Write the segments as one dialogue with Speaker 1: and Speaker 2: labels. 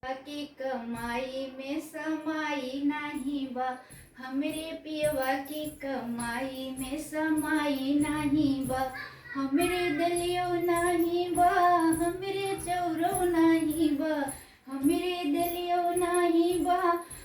Speaker 1: की कमाई में समाई नहीं बा, हमरे पियवा की कमाई में समाई नहीं बा। हमरे दलियो नहीं बा, हमरे चौरो नहीं बा, हमरे दलियो नहीं बा,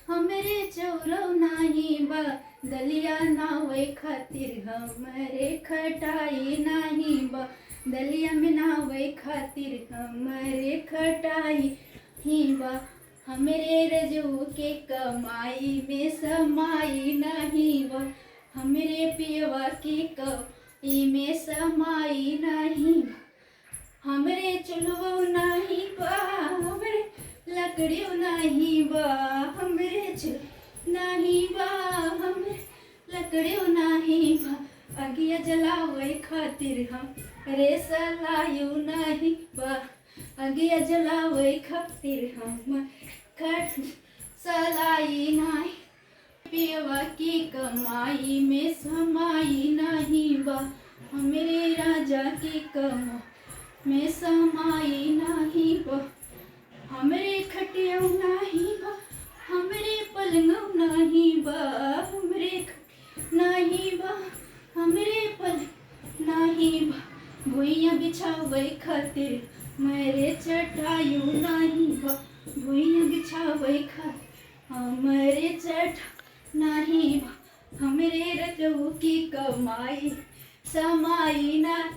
Speaker 1: हमरे चौरो नहीं बा। दलिया नावे खातिर हमरे खटाई नहीं बा, दलिया में नावे खातिर हमरे खटाई ही बा। हमरे रजू के कमाई में समाई नहीं बा, हमरे पियवा की कमाई में समाई नहीं बा। हमरे चुल्हो नहीं बा, हमरे लकड़ियों नहीं बा, हमरे चुल्हो नहीं बा, हमरे लकड़ियों नहीं बा। अगिया जलावे खातिर हमरे सलायु नहीं बा, अगिया जलावे खातिर हम खट सलाई नहीं। पियवा की कमाई में समाई नहीं बा, हमरे राजा की कमाई में समाई नहीं बा। हमरे खटियो नहीं बा, हमरे पलंगो नहीं बा, हमरे नहीं बा, हमरे पलंग नहीं बा। भुइया बिछावे खातिर मेरे चटाइयो नहीं बा, भुइया बिछावे खातिर हमरे चट नहीं बा। हमरे रजऊ की कमाई समाई ना